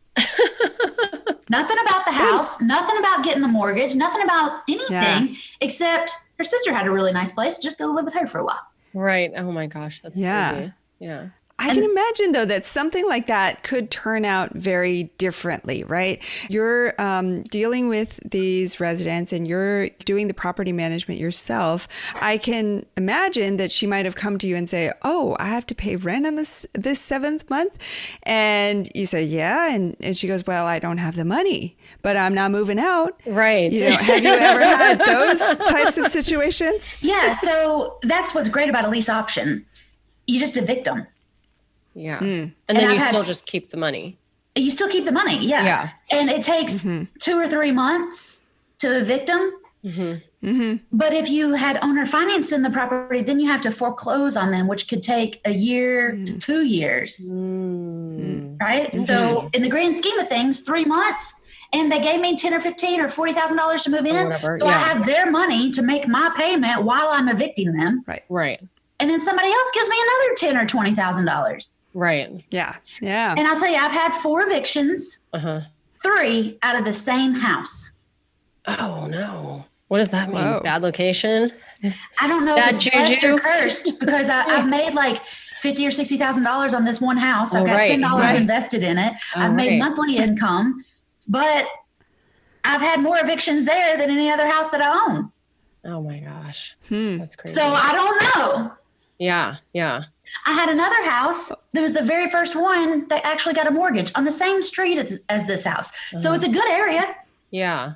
Nothing about the house, nothing about getting the mortgage, nothing about anything except her sister had a really nice place. Just go live with her for a while. Right. Oh my gosh. That's crazy. Yeah. I can imagine, though, that something like that could turn out very differently, right? You're dealing with these residents and you're doing the property management yourself. I can imagine that she might have come to you and say, oh, I have to pay rent on this 7th month. And you say, yeah. And she goes, well, I don't have the money, but I'm not moving out. Right. Have you ever had those types of situations? Yeah. So that's what's great about a lease option. You just evict them. Yeah. And then you still just keep the money. You still keep the money. Yeah. And it takes 2 or 3 months to evict them. But if you had owner finance in the property, then you have to foreclose on them, which could take a year to 2 years. Right. So in the grand scheme of things, 3 months, and they gave me $10 or $15 or $40,000 to move in. So I have their money to make my payment while I'm evicting them. Right. And then somebody else gives me another $10,000 or $20,000. Right. Yeah. And I'll tell you, I've had 4 evictions, 3 out of the same house. Oh no! What does that mean? Bad location? I don't know if it's blessed or cursed because I've made like $50,000 or $60,000 on this one house. I've got $10 invested in it. I've made monthly income, but I've had more evictions there than any other house that I own. Oh my gosh, that's crazy. So I don't know. Yeah. I had another house that was the very first one that actually got a mortgage on the same street as this house. So it's a good area. Yeah.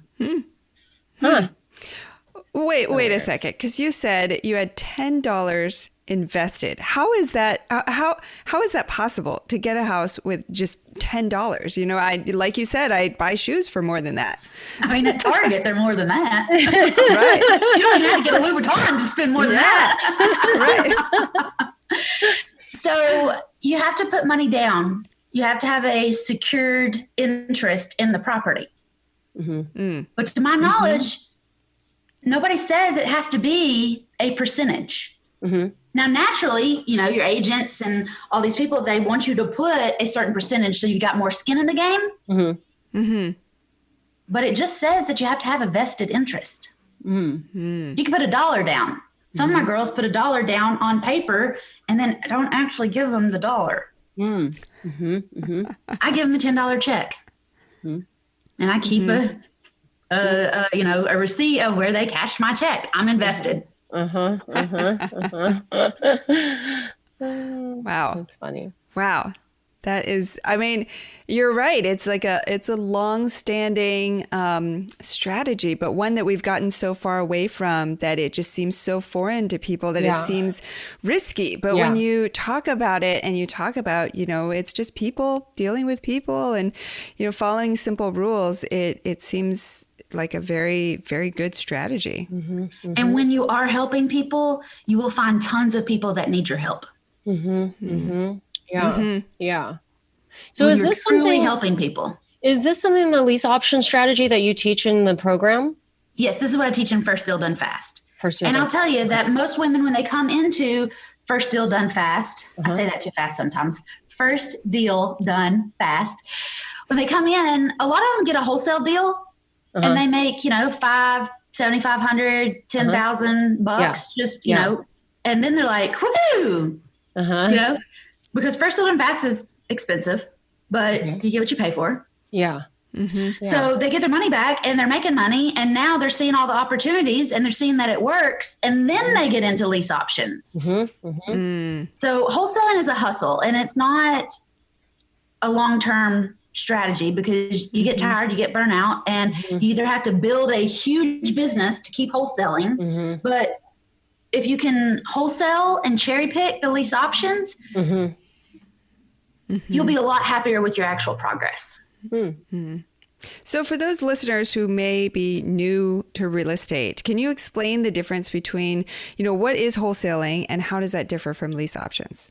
Wait a second, because you said you had $10 invested. How is that? How is that possible to get a house with just $10? I like you said, I'd buy shoes for more than that. I mean, at Target, they're more than that. Right. You don't even have to get a Louis Vuitton to spend more than that. Right. So you have to put money down. You have to have a secured interest in the property. But to my knowledge, nobody says it has to be a percentage. Now, naturally, your agents and all these people, they want you to put a certain percentage so you've got more skin in the game. But it just says that you have to have a vested interest. You can put $1 down. Some of my girls put $1 down on paper and then don't actually give them the dollar. I give them a $10 check. And I keep a receipt of where they cashed my check. I'm invested. Wow. That's funny. Wow. That is, I mean, you're right. It's a long-standing strategy, but one that we've gotten so far away from that it just seems so foreign to people that it seems risky. But when you talk about it and you talk about, it's just people dealing with people and, following simple rules, it seems like a very, very good strategy. And when you are helping people, you will find tons of people that need your help. Yeah. So when is you're this truly something helping people? Is this something, the lease option strategy that you teach in the program? Yes, this is what I teach in First Deal Done Fast. I'll tell you that most women, when they come into First Deal Done Fast, I say that too fast sometimes, First Deal Done Fast, when they come in, a lot of them get a wholesale deal and they make, $7,500, $10,000 just, you know, and then they're like, woohoo, because First Deal Done Fast is expensive, but you get what you pay for. Yeah. So they get their money back and they're making money, and now they're seeing all the opportunities and they're seeing that it works, and then they get into lease options. So wholesaling is a hustle, and it's not a long-term strategy because you get tired, you get burnt out, and you either have to build a huge business to keep wholesaling, but if you can wholesale and cherry pick the lease options, you'll be a lot happier with your actual progress. So for those listeners who may be new to real estate, can you explain the difference between, what is wholesaling and how does that differ from lease options?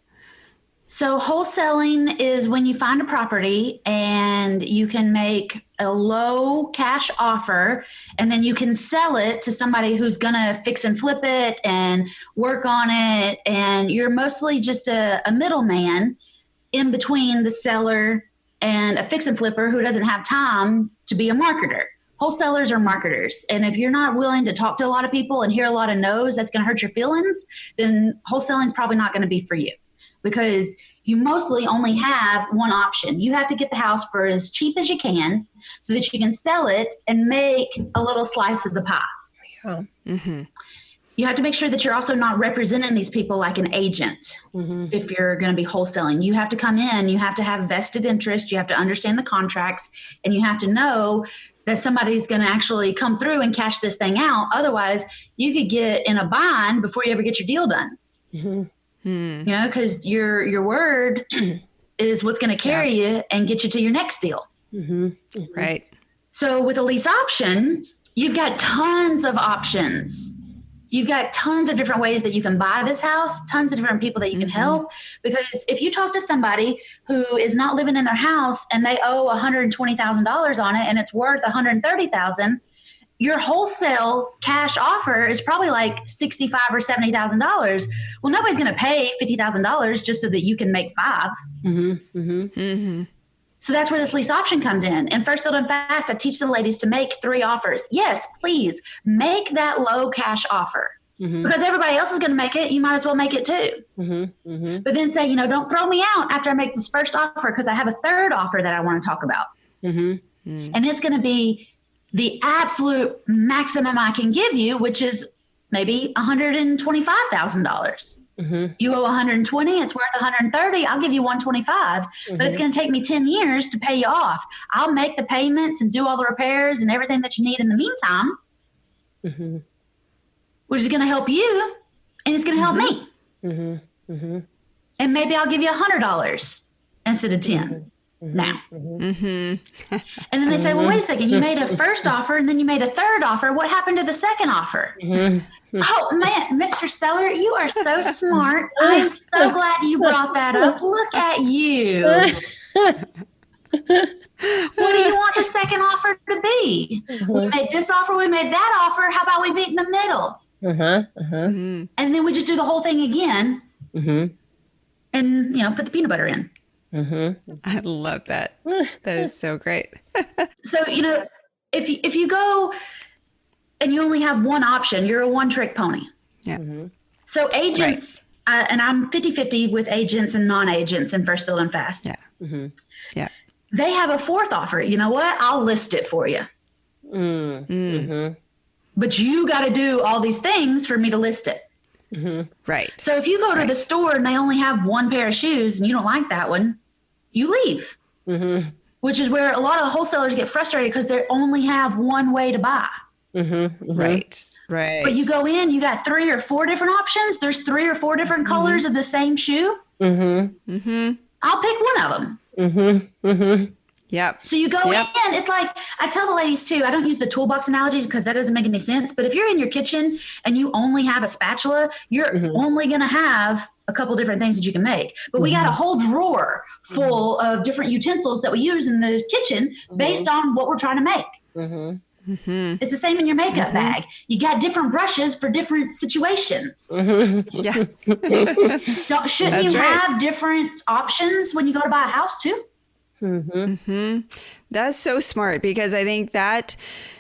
So wholesaling is when you find a property and you can make a low cash offer, and then you can sell it to somebody who's going to fix and flip it and work on it. And you're mostly just a middleman in between the seller and a fix and flipper who doesn't have time to be a marketer. Wholesalers are marketers. And if you're not willing to talk to a lot of people and hear a lot of no's, that's going to hurt your feelings, then wholesaling is probably not going to be for you, because you mostly only have one option. You have to get the house for as cheap as you can so that you can sell it and make a little slice of the pie. You have to make sure that you're also not representing these people like an agent. If you're going to be wholesaling, you have to come in, you have to have vested interest, you have to understand the contracts, and you have to know that somebody's going to actually come through and cash this thing out. Otherwise, you could get in a bind before you ever get your deal done. Because your word is what's going to carry you and get you to your next deal. Right. So with a lease option, you've got tons of options. You've got tons of different ways that you can buy this house, tons of different people that you can help. Because if you talk to somebody who is not living in their house and they owe $120,000 on it and it's worth $130,000, your wholesale cash offer is probably like $65,000 or $70,000. Well, nobody's going to pay $50,000 just so that you can make $5,000. So that's where this lease option comes in. And First Deal Done Fast, I teach the ladies to make 3 offers. Yes, please make that low cash offer because everybody else is going to make it. You might as well make it too. But then say, don't throw me out after I make this first offer because I have a third offer that I want to talk about. And it's going to be the absolute maximum I can give you, which is maybe $125,000. You owe 120, it's worth 130. I'll give you 125, but it's going to take me 10 years to pay you off. I'll make the payments and do all the repairs and everything that you need in the meantime, which is going to help you and it's going to help me. And maybe I'll give you $100 instead of 10 now. And then they say, well, wait a second, you made a first offer and then you made a third offer. What happened to the second offer? Oh, man, Mr. Seller, you are so smart. I'm so glad you brought that up. Look at you. What do you want the second offer to be? We made this offer, we made that offer. How about we meet in the middle? And then we just do the whole thing again and, put the peanut butter in. I love that. That is so great. So, if you go and you only have one option, you're a one-trick pony. So agents, and I'm 50-50 with agents and non-agents in First Deal Done Fast. They have a fourth offer. You know what? I'll list it for you. But you got to do all these things for me to list it. Right. So if you go to the store and they only have one pair of shoes and you don't like that one, you leave. Which is where a lot of wholesalers get frustrated because they only have one way to buy. Right. But you go in, you got 3 or 4 different options. There's 3 or 4 different colors of the same shoe. I'll pick one of them. Yep. So you go in, it's like, I tell the ladies too, I don't use the toolbox analogies because that doesn't make any sense. But if you're in your kitchen and you only have a spatula, you're only going to have a couple different things that you can make. But we got a whole drawer full of different utensils that we use in the kitchen based on what we're trying to make. It's the same in your makeup bag. You got different brushes for different situations. Yeah. Shouldn't you have different options when you go to buy a house too? That's so smart, because I think that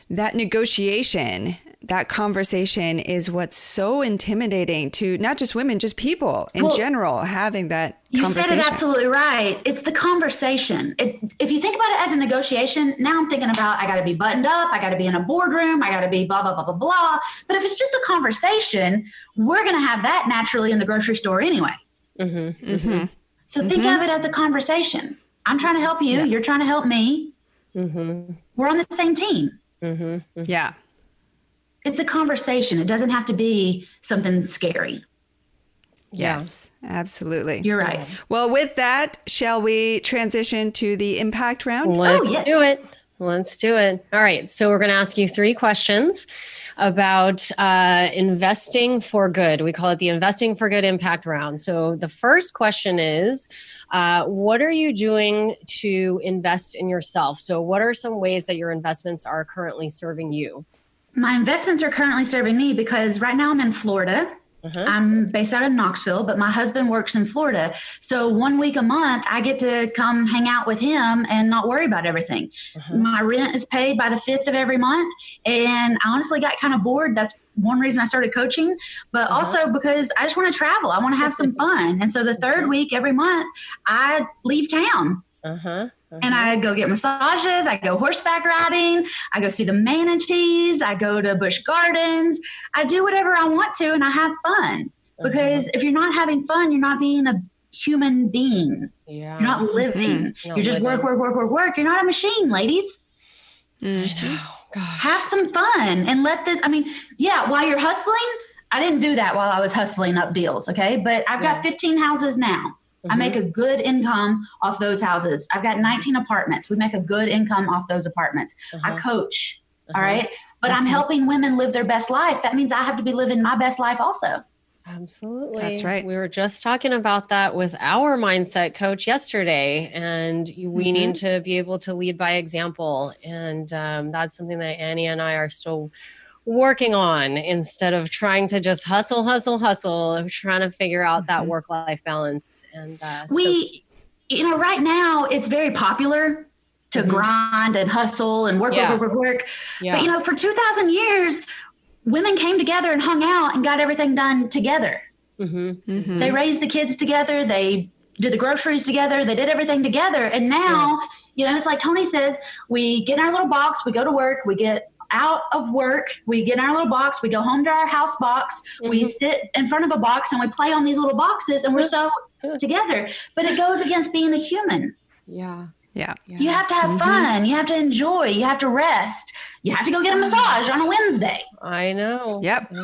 negotiation, that conversation is what's so intimidating to not just women, just people in general, having that conversation. You said it absolutely right. It's the conversation. If you think about it as a negotiation, now I'm thinking about, I got to be buttoned up. I got to be in a boardroom. I got to be blah, blah, blah, blah, blah. But if it's just a conversation, we're going to have that naturally in the grocery store anyway. So think of it as a conversation. I'm trying to help you. You're trying to help me. We're on the same team. Yeah. It's a conversation. It doesn't have to be something scary. Yes, absolutely. You're right. Well, with that, shall we transition to the impact round? Let's do it. Let's do it. All right. So we're going to ask you 3 questions about investing for good. We call it the Investing for Good Impact Round. So the first question is, what are you doing to invest in yourself? So what are some ways that your investments are currently serving you? My investments are currently serving me because right now I'm in Florida. I'm based out of Knoxville, but my husband works in Florida. So 1 week a month, I get to come hang out with him and not worry about everything. My rent is paid by the 5th of every month. And I honestly got kind of bored. That's one reason I started coaching, but also because I just want to travel. I want to have some fun. And so the 3rd week every month, I leave town. And I go get massages, I go horseback riding, I go see the manatees, I go to Busch Gardens, I do whatever I want to, and I have fun. Because if you're not having fun, you're not being a human being. You're not living. You're just work. You're not a machine, ladies. I know. Gosh. Have some fun and let this, while you're hustling, I didn't do that while I was hustling up deals, okay? But I've got 15 houses now. I make a good income off those houses. I've got 19 apartments. We make a good income off those apartments. I coach, all right? But I'm helping women live their best life. That means I have to be living my best life also. Absolutely. That's right. We were just talking about that with our mindset coach yesterday, and we need to be able to lead by example. And that's something that Annie and I are still working on, instead of trying to just hustle, trying to figure out that work-life balance. And right now it's very popular to grind and hustle and work. But for 2,000 years, women came together and hung out and got everything done together. They raised the kids together. They did the groceries together. They did everything together. And now, it's like Tony says, we get in our little box, we go to work, we get out of work, we get in our little box, we go home to our house box, we sit in front of a box and we play on these little boxes and we're so together. But it goes against being a human. Yeah. You have to have fun. You have to enjoy. You have to rest. You have to go get a massage on a Wednesday. I know. Yep. I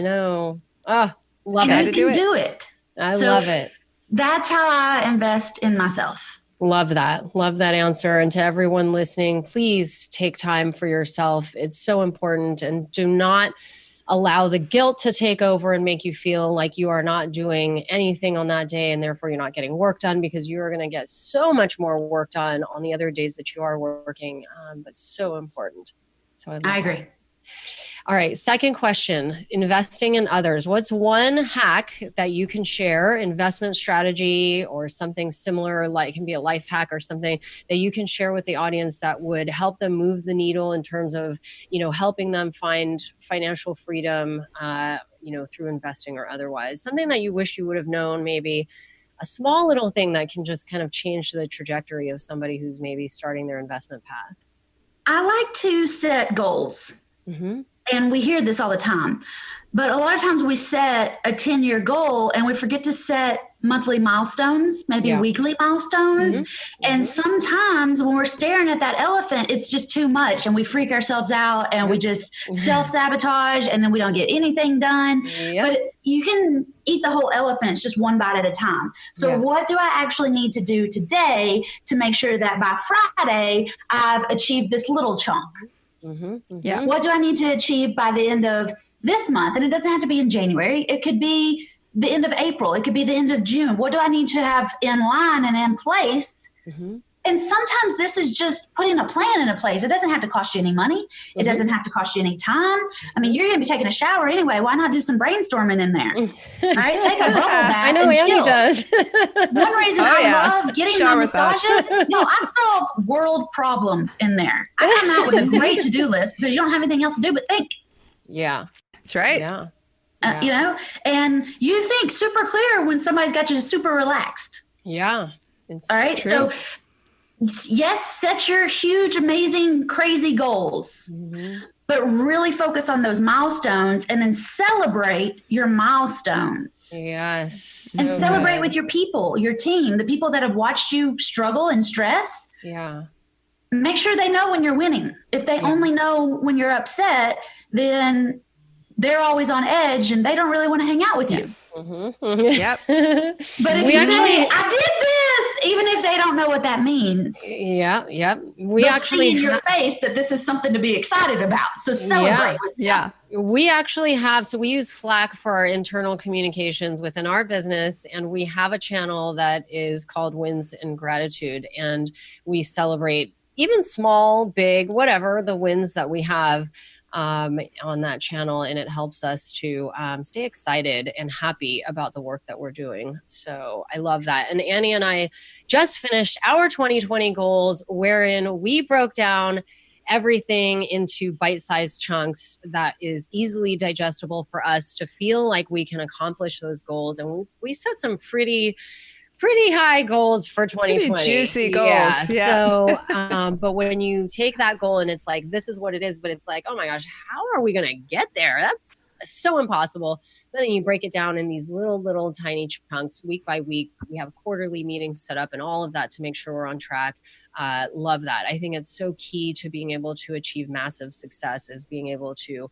know. Oh, love and it. You can do it. I love it. That's how I invest in myself. Love that. Love that answer. And to everyone listening, please take time for yourself. It's so important. And do not allow the guilt to take over and make you feel like you are not doing anything on that day, and therefore you're not getting work done, because you are going to get so much more work done on the other days that you are working. But so important. So I agree. That. All right. Second question, investing in others. What's one hack that you can share, investment strategy or something similar, like it can be a life hack or something that you can share with the audience that would help them move the needle in terms of, helping them find financial freedom, through investing or otherwise? Something that you wish you would have known, maybe a small little thing that can just kind of change the trajectory of somebody who's maybe starting their investment path. I like to set goals. And we hear this all the time, but a lot of times we set a 10-year goal and we forget to set monthly milestones, maybe weekly milestones. And sometimes when we're staring at that elephant, it's just too much and we freak ourselves out and we just self-sabotage and then we don't get anything done. But you can eat the whole elephant just one bite at a time. So what do I actually need to do today to make sure that by Friday I've achieved this little chunk? What do I need to achieve by the end of this month? And it doesn't have to be in January. It could be the end of April. It could be the end of June. What do I need to have in line and in place? And sometimes this is just putting a plan in place. It doesn't have to cost you any money. It doesn't have to cost you any time. I mean, you're going to be taking a shower anyway. Why not do some brainstorming in there? Right? Take a bubble bath. I know Annie does. One reason I love getting the massages, I solve world problems in there. I come out with a great to-do list because you don't have anything else to do but think. Yeah. That's right. And you think super clear when somebody's got you super relaxed. Yeah. All right. True. So yes, set your huge, amazing, crazy goals, but really focus on those milestones and then celebrate your milestones. Yes. And celebrate with your people, your team, the people that have watched you struggle and stress. Yeah. Make sure they know when you're winning. If they only know when you're upset, then they're always on edge and they don't really want to hang out with you. Yep. But if you say, I did this, even if they don't know what that means. We actually see in your face that this is something to be excited about. So celebrate. We actually have, so we use Slack for our internal communications within our business. And we have a channel that is called Wins and Gratitude. And we celebrate even small, big, whatever the wins that we have on that channel, and it helps us to stay excited and happy about the work that we're doing. So I love that. And Annie and I just finished our 2020 goals, wherein we broke down everything into bite-sized chunks that is easily digestible for us to feel like we can accomplish those goals. And we set some pretty high goals for 2020. Pretty juicy goals. So, but when you take that goal and it's like, this is what it is, but it's like, oh my gosh, how are we going to get there? That's so impossible. But then you break it down in these little tiny chunks, week by week. We have quarterly meetings set up and all of that to make sure we're on track. Love that. I think it's so key to being able to achieve massive success is being able to,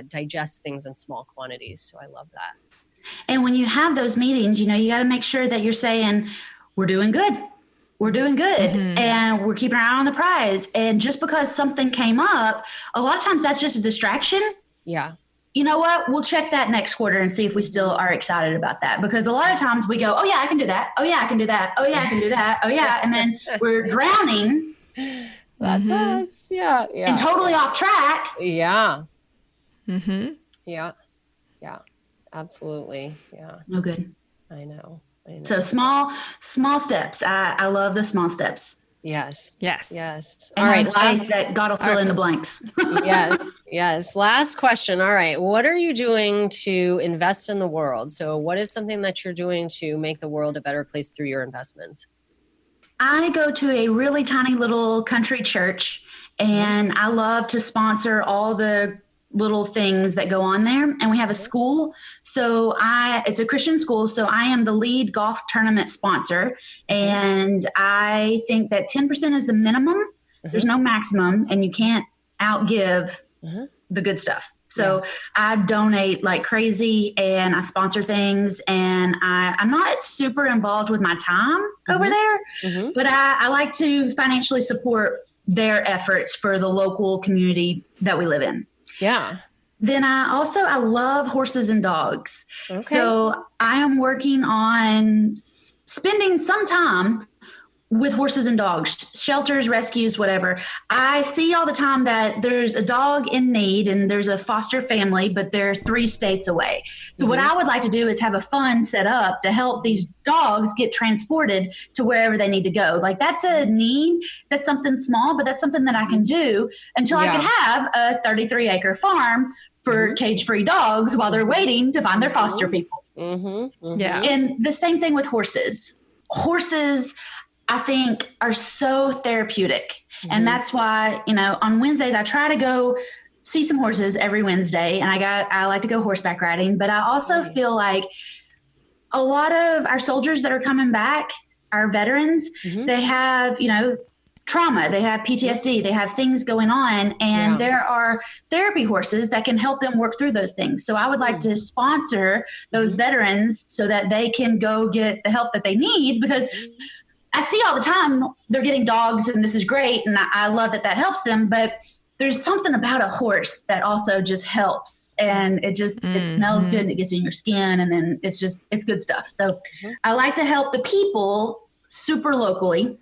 digest things in small quantities. So I love that. And when you have those meetings, you got to make sure that you're saying, we're doing good. We're doing good. And we're keeping our eye on the prize. And just because something came up, a lot of times that's just a distraction. Yeah. You know what? We'll check that next quarter and see if we still are excited about that. Because a lot of times we go, oh yeah, I can do that. Oh yeah, I can do that. Oh yeah, I can do that. Oh yeah. And then we're drowning. That's us. Yeah. And totally off track. Yeah. Yeah. Absolutely. Yeah. No good. I know. So small steps. I love the small steps. Yes. All right. That God will fill in the blanks. Yes. Last question. All right. What are you doing to invest in the world? So what is something that you're doing to make the world a better place through your investments? I go to a really tiny little country church and I love to sponsor all the little things that go on there. And we have a school. So it's a Christian school. So I am the lead golf tournament sponsor. And I think that 10% is the minimum. There's no maximum and you can't outgive the good stuff. So I donate like crazy and I sponsor things and I'm not super involved with my time over there, but I like to financially support their efforts for the local community that we live in. Yeah. Then I love horses and dogs. Okay. So I am working on spending some time with horses and dogs, shelters, rescues, whatever. I see all the time that there's a dog in need and there's a foster family, but they're 3 states away. So what I would like to do is have a fund set up to help these dogs get transported to wherever they need to go. Like that's a need. That's something small, but that's something that I can do until I can have a 33-acre farm for cage-free dogs while they're waiting to find their foster people. Yeah. And the same thing with horses. Horses, I think, are so therapeutic. And that's why, on Wednesdays, I try to go see some horses every Wednesday. And I like to go horseback riding. But I also feel like a lot of our soldiers that are coming back, our veterans, they have, trauma, they have PTSD, they have things going on, and there are therapy horses that can help them work through those things. So I would like to sponsor those veterans so that they can go get the help that they need, because I see all the time they're getting dogs and this is great. And I love that helps them, but there's something about a horse that also just helps, and it smells good and it gets in your skin, and then it's good stuff. So I like to help the people super locally.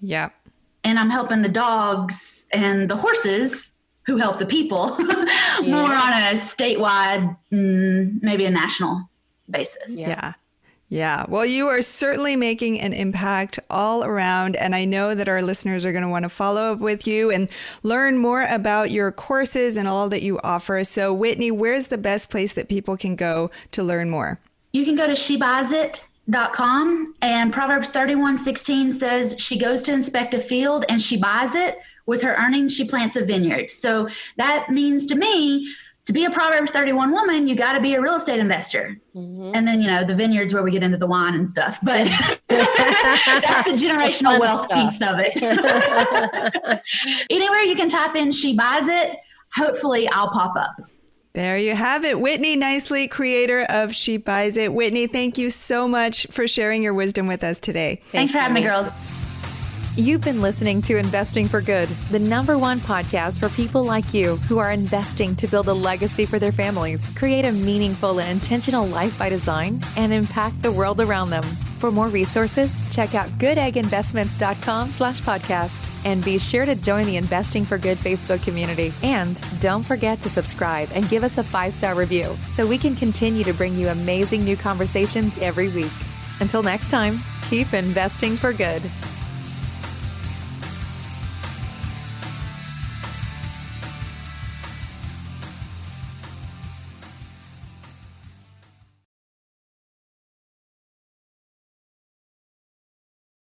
Yeah. And I'm helping the dogs and the horses who help the people more on a statewide, maybe a national basis. Yeah. Yeah. Well, you are certainly making an impact all around. And I know that our listeners are going to want to follow up with you and learn more about your courses and all that you offer. So, Whitney, where's the best place that people can go to learn more? You can go to shebuysit.com, and Proverbs 31:16 says she goes to inspect a field and she buys it. With her earnings, she plants a vineyard. So that means to me, to be a Proverbs 31 woman, you got to be a real estate investor. And then, the vineyards where we get into the wine and stuff. But that's the generational wealth piece of it. Anywhere you can type in She Buys It, hopefully I'll pop up. There you have it. Whitney Nicely, creator of She Buys It. Whitney, thank you so much for sharing your wisdom with us today. Thanks for having me, girls. You've been listening to Investing for Good, the #1 podcast for people like you who are investing to build a legacy for their families, create a meaningful and intentional life by design, and impact the world around them. For more resources, check out goodegginvestments.com/podcast. And be sure to join the Investing for Good Facebook community. And don't forget to subscribe and give us a 5-star review so we can continue to bring you amazing new conversations every week. Until next time, keep investing for good.